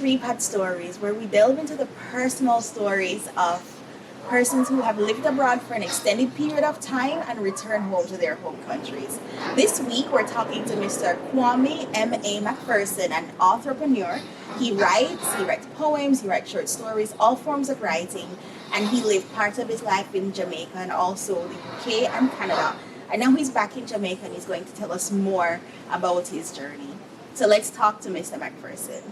repatstories, where we delve into the personal stories of persons who have lived abroad for an extended period of time and return home to their home countries. This week, we're talking to Mr. Kwame M.A. McPherson, an authorpreneur. He writes poems, he writes short stories, all forms of writing, and he lived part of his life in Jamaica and also the UK and Canada. And now he's back in Jamaica and he's going to tell us more about his journey. So let's talk to Mr. McPherson.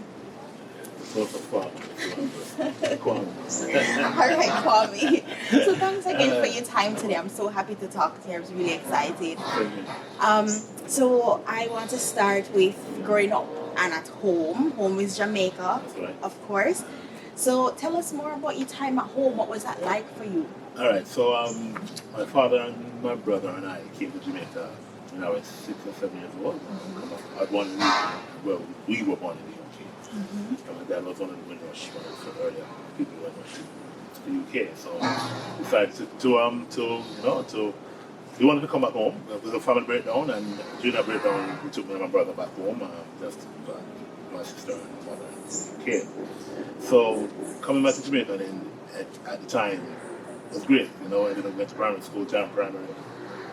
All right, Kwame. So thanks again for your time today. I'm so happy to talk to you. I was really excited. So I want to start with growing up and at home. Home is Jamaica, right, of course. So tell us more about your time at home. What was that like for you? All right, so my father and my brother and I came to Jamaica when I was 6 or 7 years old. I was born in the UK. Well, we were born in the UK. And my dad was on in Windrush when I was earlier. People went to the UK, so we decided we wanted to come back home. There was a family breakdown, and during that breakdown, we took me and my brother back home. Just my sister and my mother came. So coming back to Jamaica, then at the time, it was great. I ended up going to primary school, Jam Primary.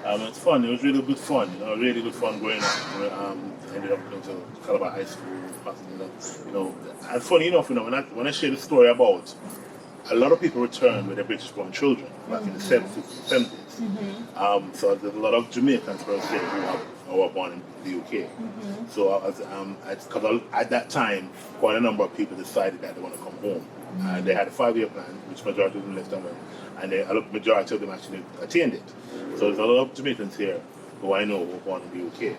It's fun. It was really good fun. Really good fun growing up. I ended up going to Calabar High School. And funny enough, when I share the story about a lot of people returned with their British-born children back in the 70s. So there's a lot of Jamaicans per se who were born in the UK. So because at that time, quite a number of people decided that they want to come home. They had a 5-year plan, which majority of them left and went, and a majority of them actually attained it. So there's a lot of Jamaicans here who I know were born in the UK.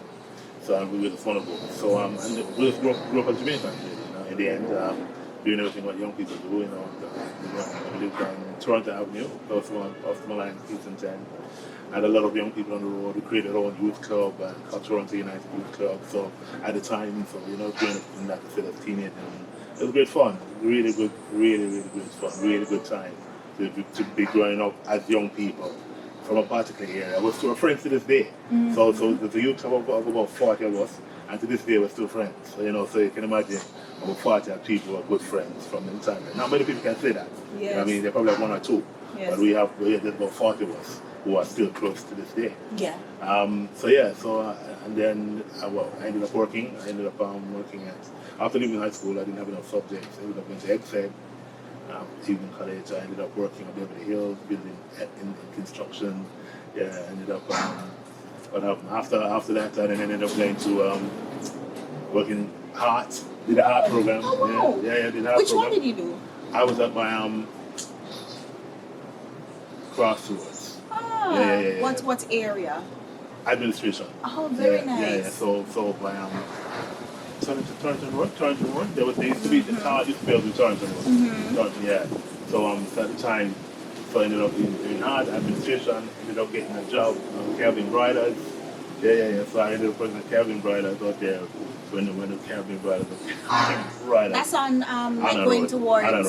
So we were one of them. So and we just grew up as Jamaicans. In the end, doing everything what young people do. We lived on Toronto Avenue, close to my line, Houston 10. Had a lot of young people on the road. We created our own youth club, called Toronto United Youth Club. So at the time, growing up in that sort of teenage, it was great fun. Really good, really great fun. Really good time to be growing up as young people from a particular area. We're still friends to this day. So there's a youth club of about 40 of us, and to this day we're still friends. So so you can imagine about 40 people are good friends from the time. Not many people can say that. Yes. They probably have 1 or 2, yes, but there's about 40 of us who are still close to this day. Yeah. And then I ended up working. Working after leaving high school. I didn't have enough subjects. I ended up going to EdFed. Evening college. I ended up working on Beverly Hills, building in construction. Yeah, I ended up. After that, I then ended up going to working art. Did the art program. Oh, wow. Yeah, did the art Which program. one did you do? I was at my Crossroads. Yeah. What area? Administration. Oh, very nice. Yeah. So by Torrington Road. There used to be the car used to be able to Torrington Road. Torrington, yeah. So at the time, I ended up in art administration. Ended up getting a job on Caribbean Briders. Yeah. So I ended up working at Caribbean Briders out there when the Caribbean Briders was That's on going towards on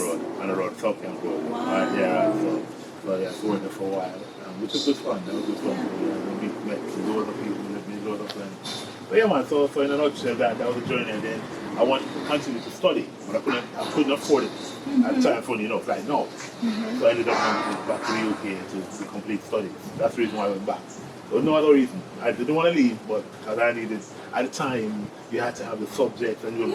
the road, South Camp Road. Wow. So worked there for a while, which was good fun. That was good fun. We met loads of people, made loads of friends. But yeah, man. So in a nutshell, that was a journey, and then I wanted to continue to study, but I couldn't afford it at the time. Funny enough, like no. So I ended up going back to the UK to complete studies. That's the reason why I went back. There was no other reason. I didn't want to leave, but because I needed, at the time, you had to have the subjects, and you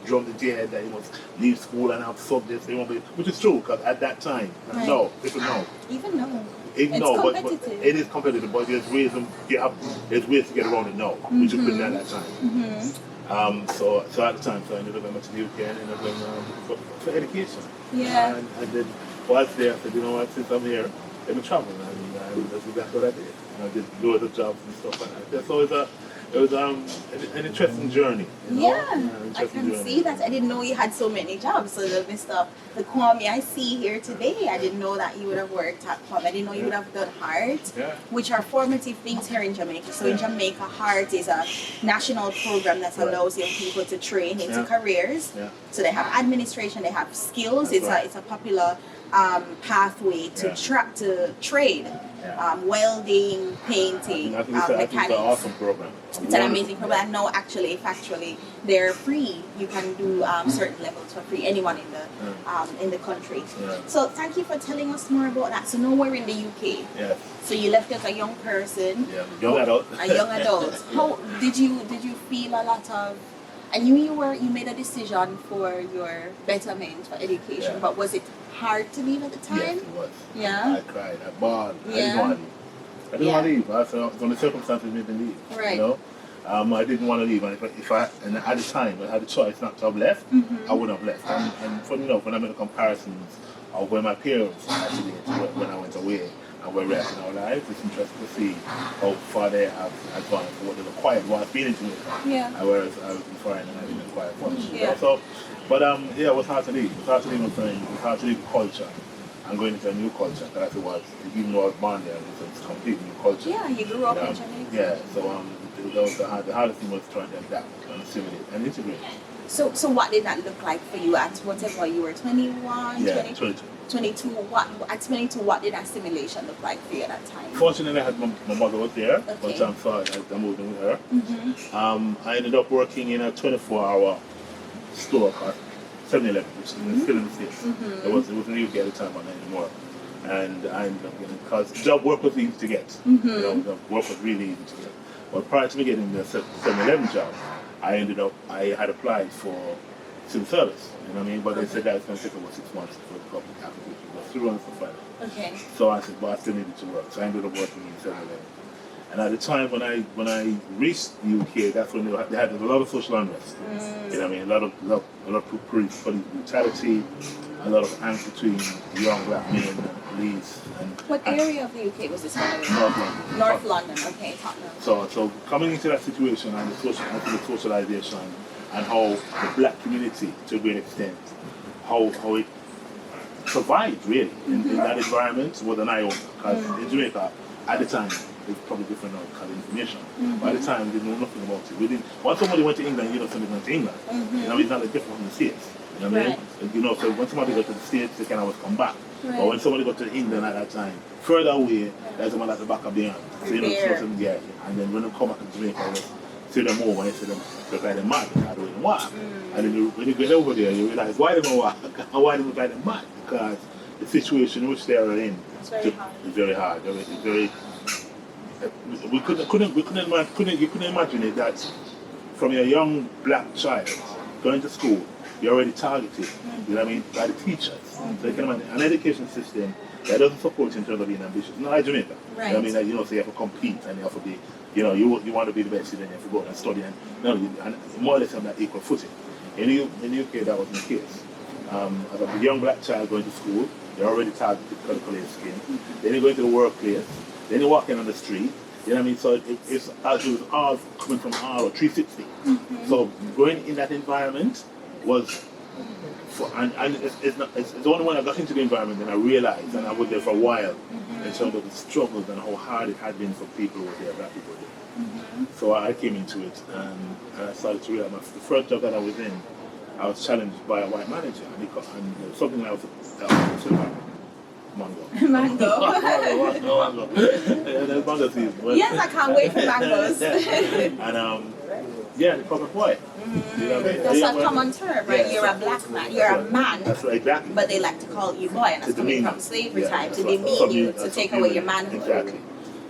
drummed into your head that you must leave school and have subjects. Which is true, because at that time, no, people know. Even though. It's competitive. But it is competitive, but there's ways to get around it now, which you couldn't at that time. So at the time, I ended up going to the UK and ended up going for education. Yeah. And then whilst there, I said, since I'm here, let me travel, and that's exactly what I did. I did loads of jobs and stuff like that. So it was an interesting journey. I can see that. I didn't know you had so many jobs. So the Kwame I see here today, I didn't know that you would have worked at Kwame. I didn't know you would have done HEART, which are formative things here in Jamaica. So in Jamaica, HEART is a national program that allows young people to train into careers. So they have administration, they have skills. It's a popular pathway to to trade. Welding, painting, I think it's an mechanics. awesome program. It's an amazing program. And now, actually, factually, they're free. You can do certain levels for free. Anyone in the country. Yeah. So, thank you for telling us more about that. So now we're in the UK. Yes. So you left as a young person. Yeah, young adult. A young adult. How did you feel a lot of? I knew you made a decision for your betterment for education, but was it hard to leave at the time? Yes, it was. Yeah. I cried. I bawled. Yeah. I didn't want to leave. I didn't want to leave. I felt the circumstances made me leave. Right. You know, I didn't want to leave. And and at the time I had a choice not to have left, I would have left. And funny enough, when I made the comparisons of where my parents actually when I went away and where we're at in our lives, it's interesting to see how far they have advanced, what they've acquired while being in Jamaica. Yeah. Whereas I was in foreign and I didn't acquire much. Yeah. You know? So, but it was hard to leave. It was hard to leave my friends. It was hard to leave the culture and going into a new culture. That it was, even though I was born there, it's a completely new culture. Yeah, you grew up in Jamaica. Yeah, so that was the hardest thing was trying to adapt and assimilate and integrate. So what did that look like for you at whatever you were 21, Yeah, 22? 22. At 22, what did assimilation look like for you at that time? Fortunately, I had my mother was there, Okay. but I'm sorry, I moved in with her. I ended up working in a 24-hour store called 7-Eleven, which is still in the States. It wasn't in the UK at the time, but not anymore. And I ended up getting, because job work was easy to get. You know, the work was really easy to get. But prior to me getting the 7-Eleven job, I had applied for civil service, you know what I mean? But they said that it's going to take about 6 months for the public application. It was 3 months for Friday. Okay. So I said, but I still needed to work. So I ended up working in 7-Eleven. And at the time when I reached the UK, that's when they had a lot of social unrest. You know what I mean? A lot of police brutality, a lot of angst between young black men and police. What area of the UK was this one? North London. North London, okay, Tottenham. So coming into that situation and the socialization and how the black community, to a great extent, how it survived really in that environment was an eye-opener. Because in Jamaica, at the time, it's probably different now because of information. But at the time, we didn't know nothing about it. Once somebody went to England, you know somebody went to England. You know, it's not like different from the States. You know what I mean? You know, so when somebody goes to the States, they can always come back. But when somebody got to England at that time, further away, there's someone at the back of the arm. So, you know, and then when they come back to Jamaica, they see them over and they see them, they're kind of mad, how do they walk? And then when you get over there, you realize why they don't walk and why they look like they're mad. Because the situation in which they are in It's very hard. is very hard. It's very, you couldn't imagine it that from a young black child going to school, you're already targeted, you know what I mean, by the teachers. So you can imagine an education system that doesn't support you in terms of being ambitious. Not like Jamaica. Right. You know what I mean? Like, you know, so you have to compete and you have to be, you know, you want to be the best, then you have to go and study and, and more or less on that equal footing. In the UK, that wasn't the case. As a young black child going to school, you're already targeted because of color of skin. Then you go into the workplace, then you're walking on the street. You know what I mean? So it was all coming from R or 360. So going in that environment was, it's the only when I got into the environment and I realized, and I was there for a while, in terms of the struggles and how hard it had been for people who were there, black people there. So I came into it and I started to realize the first job that I was in, I was challenged by a white manager and something else. Mango. Mango. There's mango season. Yes, I can't wait for mangoes. And the proper boy. You know what I mean? That's a common term, right? Yeah. You're a black man, you're a man. That's right, exactly. But they like to call you boy, and that's coming from slavery time to demean you, to take away your manhood. Exactly.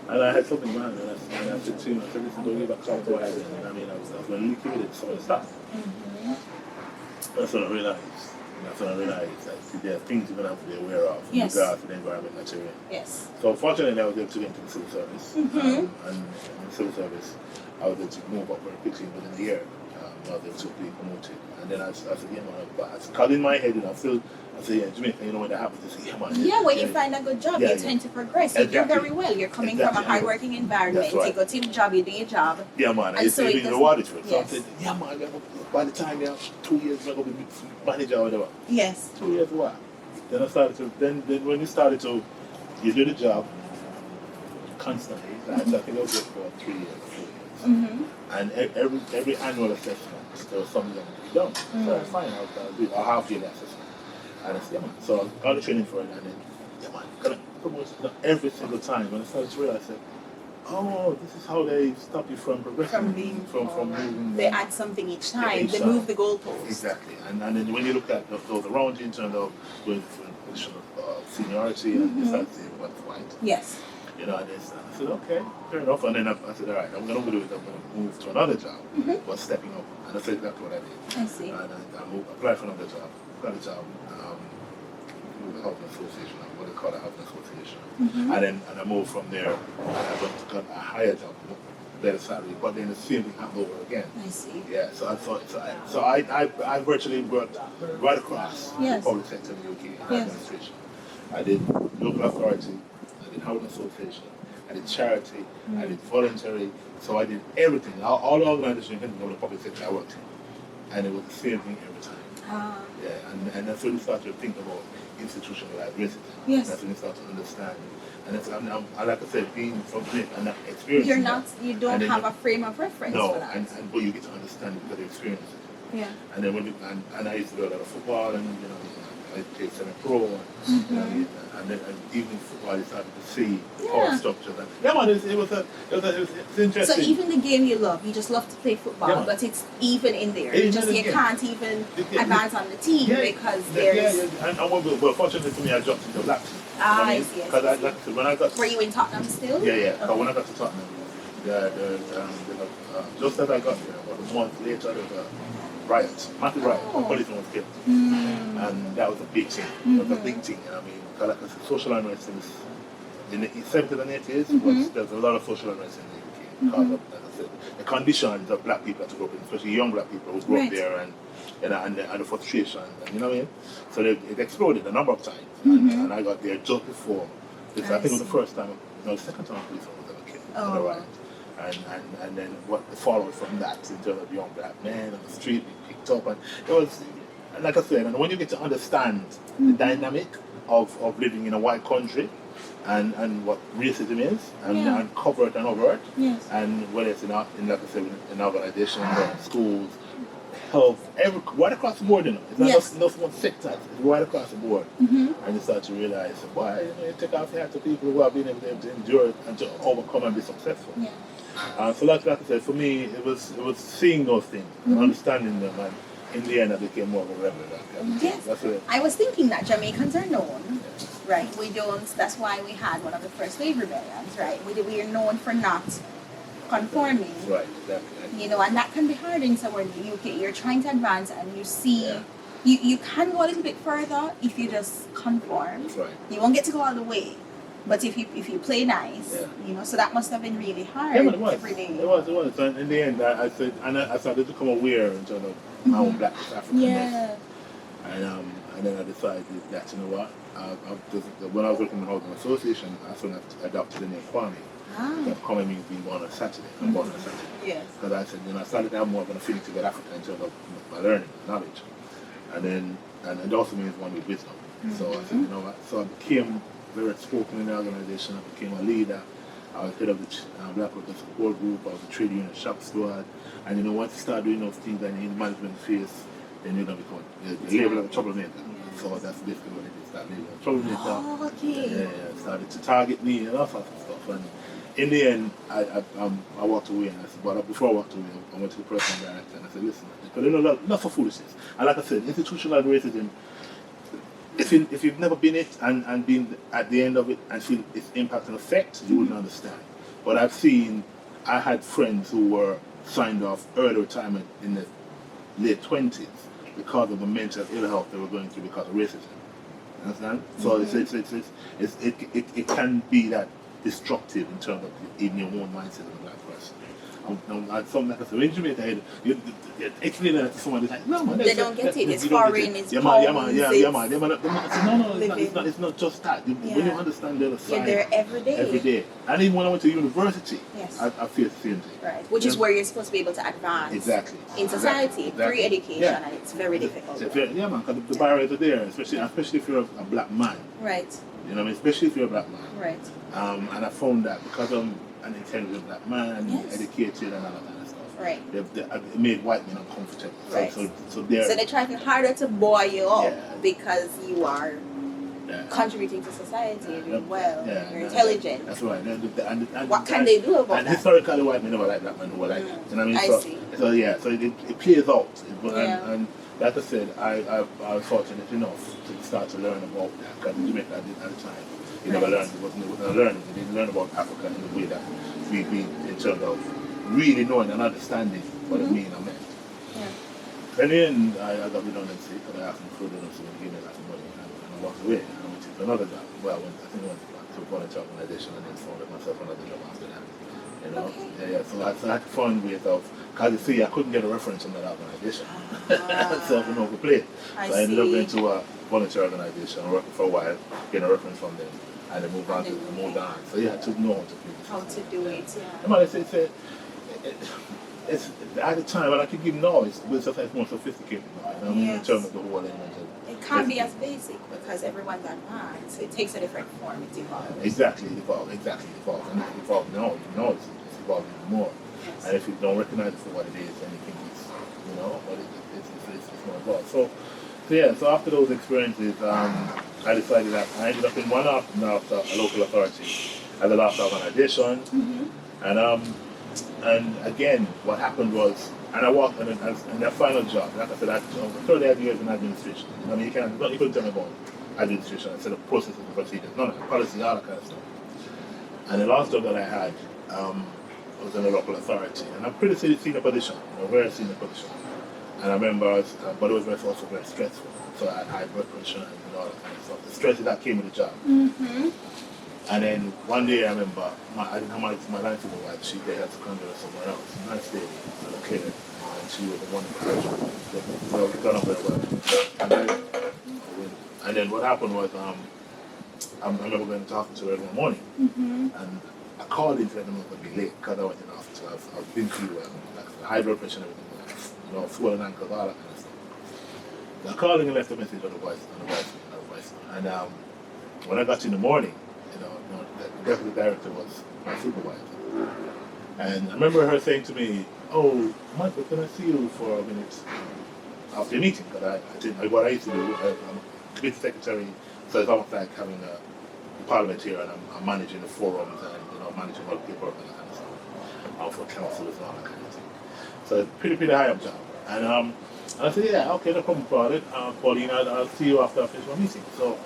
And I had something in mind, and I said to him, I said, listen, don't give back some to what I did. And I mean, I was going to liquidate some of the stuff. That's when I realized. Like, there are things you're going to have to be aware of in regards to the environment that you're in. Yes. So fortunately, I was able to get into the civil service. And in civil service, I was able to move up very quickly within the year. I was able to be promoted. And then I said, yeah, man, because in my head, I said, yeah, Jamaica, you know when that happens, I say, yeah, man. Yeah, when you find a good job, you tend to progress. You do very well. You're coming from a hard-working environment. You go to your job, you do your job. Yeah, man. And so it's rewarded for it. So I said, yeah, man, by the time you're 2 years, you're going to be manager or whatever. Yes. 2 years what? Then I started to, then when you started to, you do the job constantly. I think I was there for 3 years, 4 years. And every annual assessment, there was something that was to be done. So I was fine. I was doing a half-yearly assessment. And I said, yeah, man. So I got the training for it, and then, yeah, man, got a promotion every single time. When I started to realize that, oh, this is how they stop you from progressing, from moving. They add something each time. Each they time. move the goalposts. Exactly. And then when you look at those around you in terms of going for a position of seniority and decide to say what's right. Yes. You know, and I said, okay, fair enough. And then I said, all right, I'm going to do it. I'm going to move to another job, but stepping up. And that's exactly what I did. I see. And I applied for another job. Got a job with a housing association, what they call a housing association. And I moved from there, and I got a higher job, better salary, but then the same thing happened over again. I see. Yeah, so I thought, so I virtually worked right across the public sector in the UK in administration. I did local authority, I did housing association, I did charity, I did voluntary, so I did everything. All the organizations in the public sector I worked in, and it was the same thing every time. Yeah, and that's when you start to think about institutionalized racism. Yes. That's when you start to understand. And that's, like I said, being from Jamaica and that experience. You don't have a frame of reference for that. But you get to understand it because you experience it. Yeah. And then and I used to do a lot of football, and I played semi-pro, and then even in football, I started to see power structures. And, yeah, man, it was interesting. So even the game you love, you just love to play football, but it's even in there. You can't even advance on the team because there's... And well, fortunately for me, I jumped into black team. I see. Because when I got... Were you in Tottenham still? Yeah. Okay. When I got to Tottenham, just as I got there, about a month later, there was a riot, massive riot. A policeman was killed. And that was a big thing. It was a big thing. I mean, because like I said, social unrest in the 70s and 80s, there's a lot of social unrest in the UK. Because of, like I said, the conditions of black people to grow up in, especially young black people who grew up there, and the frustration, and you know what I mean? So it exploded a number of times. And I got there just before. I think it was the first time, the second time a policeman was ever killed in a riot. And then what followed from that in terms of young black men on the street being picked up, and it was, like I said, and when you get to understand the dynamic of living in a white country and what racism is, and covert and overt, and whether it's in like I said, in organizations or in schools, health, right across the board, it's not just one sector, it's right across the board. And you start to realize, why you take off your hat to people who have been able to endure it and to overcome and be successful. So like I said, for me, it was seeing those things and understanding them, and in the end I became more of a rebel. That's it. I was thinking that Jamaicans are known, right? We don't, that's why we had one of the first slave rebellions, right? We are known for not conforming. Right, exactly. And that can be hard in somewhere in the UK. You're trying to advance and you see, you can go a little bit further if you just conform. That's right. You won't get to go all the way. But if you play nice, so that must have been really hard every day. It was. And in the end, I said, and I started to become aware in terms of my own black African and then I decided that, you know what, when I was working in the Housing Association, I sort of adopted the name Kwame. Kwame means being born on Saturday. I'm born on Saturday. Yes. Because I said, I started to have more of an affinity with Africa in terms of my learning, knowledge. And it also means one with wisdom. So I said, you know what, so I became very spoken in the organization. I became a leader. I was head of the Black Workers Support Group. I was a trade union shop steward. And once you start doing those things and in the management phase, then you're going to become the label of a troublemaker. So that's basically what it is, that label of troublemaker. Yeah, started to target me and all sorts of stuff. And in the end, I walked away, and I said, but before I walked away, I went to the personal director and I said, listen, because lots of foolishness. And like I said, institutional racism, if you've never been it and been at the end of it and seen its impact and effect, you wouldn't understand. But I had friends who were signed off early retirement in the late 20s because of the mental ill health they were going through because of racism. Understand? So it can be that destructive in terms of even your own mindset of a black person. Something like I said, in Jamaica, you explain that to someone, like, no, man. They don't get it. It's foreign, it's yeah, man. No, it's not just that. When you understand the other side. You're there every day. And even when I went to university, I feel the same thing. Right. Which is where you're supposed to be able to advance. Exactly. In society, through education, and it's very difficult. Yeah, man, because the barriers are there, especially if you're a black man. Right. You know what I mean? Especially if you're a black man. Right. And I found that because I'm an intelligent black man, educated and all that kind of stuff, Right. It made white men uncomfortable. Right. So they're trying harder to boil you up Yeah. because you are yeah. contributing to society, you're doing well, Yeah, you're intelligent. That's right. What can they do about and that? historically, white men never like that man who were like that. You know what I mean? I see. So yeah, so it plays out. Yeah. And like I said, I was fortunate enough to start to learn about that because in Jamaica I didn't at the time. You never learned. It wasn't learning. You didn't learn about Africa in the way that we in terms of really knowing and understanding what it means and meant. Yeah. And then I got redundancy because I asked them for redundancy and gave me lots of money and I walked away. And I went to another job. Well, I went to a volunteer organization and then found myself another job after that. You know? Okay. Yeah. So I had to find ways of, because you see, I couldn't get a reference from that organization. So I couldn't overplay. So I ended up going to a volunteer organization, working for a while, getting a reference from them, and then moved on. So you had to know how to do it. Yeah. It's at the time, and I could give noise, but it's more sophisticated now. You know, in terms of the whole element. It can't be as basic because everyone's advanced. So it takes a different form. It evolves. Exactly, it evolves. And it's evolved now. You know, it's evolved even more. Yes. And if you don't recognize it for what it is, then you think it's, you know, but it's more evolved. So after those experiences, I decided that I ended up in one after a local authority as a last organization. And again, what happened was, and I walked in that final job, like I said, I was 30 years in administration. I mean, you couldn't tell me about administration. I said the processes and procedures, none of that, policy, all that kind of stuff. And the last job that I had was in a local authority. And I'm pretty senior position, a very senior position. And I remember, but it was also very stressful. So I had blood pressure and all that kind of stuff. The stress that came with the job. Mm-hmm. And then one day I remember, I didn't have my line supervisor, they had to come to somewhere else. And I stayed at a clinic, and she was the one who got up very well. And then what happened was, I remember going to talk to her every morning, and I called in to let them know I would be late because I went in the hospital. I've been through like high blood pressure and everything, you know, swollen ankles, all that kind of stuff. So I called in and left a message on the voice. And when I got in the morning, the deputy director was my supervisor. And I remember her saying to me, "Oh, Michael, can I see you for a minute after the meeting?" Because what I used to do, I'm committee secretary, so it's almost like having a parliament here, and I'm managing the forums and managing all the paperwork and that kind of stuff, for councillors and all that kind of thing. So it's pretty high up job. And I said, "Yeah, okay, no problem about it. Pauline, I'll see you after I finish my meeting." So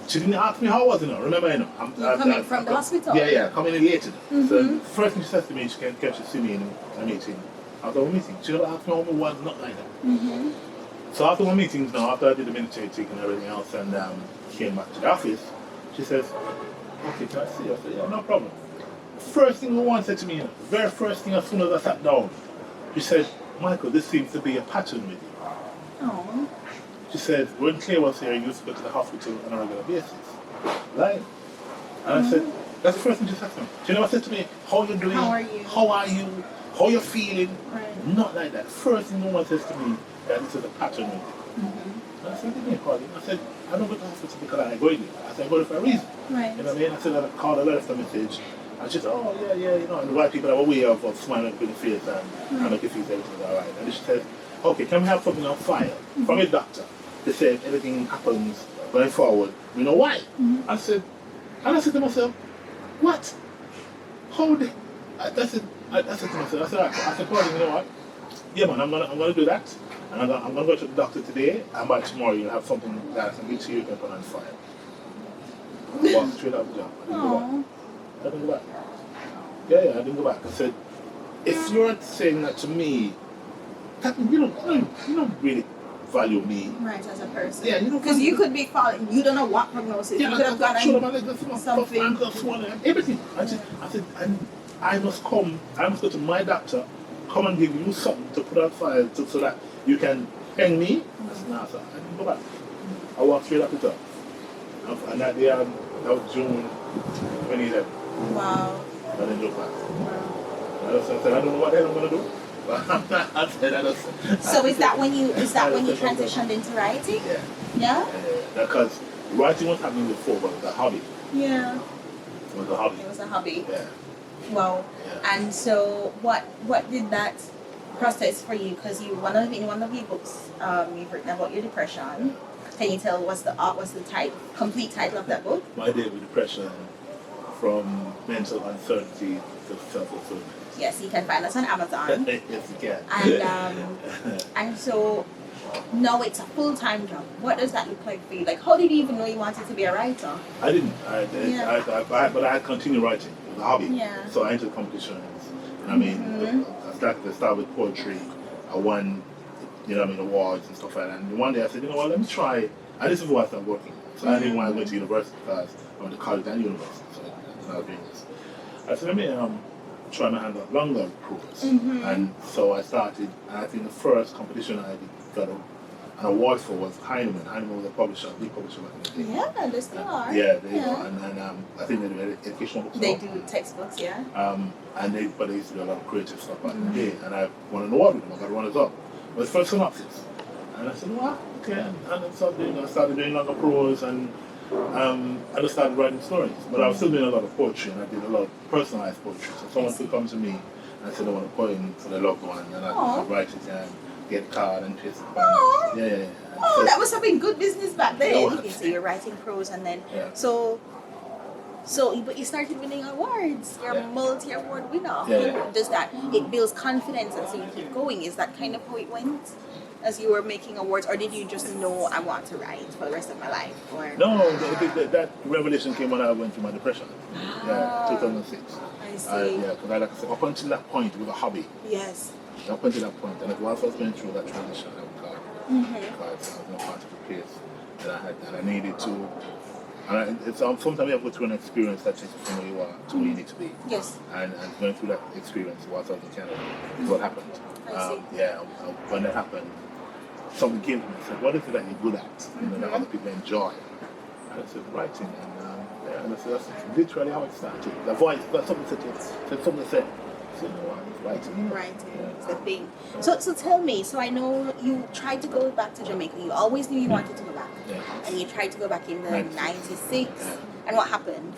she didn't ask me how I was, remember, You're coming from the hospital? Yeah, coming in later. So first thing she says to me, can she see me in a meeting? After a meeting. She never asked me how I was, not like that. So after my meetings now, after I did the military tick and everything else, and came back to the office, she says, "Okay, can I see you?" I said, "Yeah, no problem." First thing woman said to me, the very first thing as soon as I sat down, she said, "Michael, this seems to be a pattern with you." Oh. She said, "When Claire was here, you used to go to the hospital on a regular basis, right?" And I said, that's the first thing she said to me. She never said to me, "How you doing? How are you? How are you? How you feeling?" Right. Not like that. First thing no one says to me, that this is a pattern with you. And I said, "Give me a call." I said, "I don't go to the hospital because I go there." I said, "I go there for a reason." Right. You know what I mean? I said, I called her, left a message. And she said, "Oh, yeah, and the white people have a way of smiling in the face and make you feel everything's all right." And she said, "Okay, can we have something on file from a doctor to say if anything happens going forward, we know why?" I said to myself, "What? How did?" I said to myself, I said, "Pauline, you know what? Yeah, man, I'm gonna do that, and I'm gonna go to the doctor today, and by tomorrow you'll have something that I can get to you and put on file." I walked straight out the job. I didn't go back. Yeah, I didn't go back. I said, if you're saying that to me, that you don't really value me. Right, as a person. Yeah, because you could be falling. You don't know what prognosis. Yeah, you could have got something. Everything. I said, and I must go to my doctor, come and give you something to put on file so that you can hang me. I said, "No, sir, I didn't go back." I walked straight up the top. And that day, that was June 2011. Wow. I didn't look back. Wow. I said, "I don't know what the hell I'm going to do." So is that when you transitioned into writing? Yeah. Because writing was happening before, but it was a hobby. Yeah. It was a hobby. It was a hobby. Yeah. Wow. Yeah. And so, what did that process for you? Because in one of your books, you've written about your depression. Can you tell what's the complete title of that book? My day with depression, from mental uncertainty to self-fulfillment. Yes, you can find us on Amazon. Yes, you can. And so now it's a full-time job. What does that look like for you? Like, how did you even know you wanted to be a writer? I didn't. Yeah. But I had continued writing. It was a hobby. Yeah. So I entered competitions. I mean, I started with poetry. I won, awards and stuff like that. And one day I said, let me try. And this is why I started working. So I didn't want to go to university because I went to college and university. So I was doing this. I said, let me try my hand at longer prose. And so I started, and I think the first competition I got an award for was Heinemann. Heinemann was a big publisher back in the day. Yeah, they still are. Yeah, they are. And I think they do educational books. They do textbooks, yeah. But they used to do a lot of creative stuff back in the day. And I won an award with them. I got one as well. It was first synopsis. And I said, well, okay. And I started doing longer prose and I just started writing stories. But I was still doing a lot of poetry and I did a lot of personalized poetry. So someone could come to me and say they want a poem for their loved one and I'd write it and get a card and paste it. Yeah. Oh, that was having good business back then. Yeah, Okay, so you're writing prose and then but you started winning awards. You're a multi-award winner. Yeah. Does that, it builds confidence and so you keep going. Is that kind of how it went? As you were making awards, or did you just know I want to write for the rest of my life? Or no, that revelation came when I went through my depression. Yeah, 2006. I see. Because like I said, up until that point, it was a hobby. Yes. Up until that point, and whilst I was going through that transition, I was glad because I was in a part of the place that I had, and I needed to. And sometimes you have to go through an experience that takes you from where you are to where you need to be. Yes. And going through that experience whilst I was in Canada is what happened. I see. When that happened, something came to me and said, what is it that you're good at? That other people enjoy. And I said, writing. And I said, that's literally how it started. The voice, that's something something said. So, writing. It's the thing. So tell me, so I know you tried to go back to Jamaica. You always knew you wanted to go back. Yeah. And you tried to go back in the 96. Yeah. And what happened?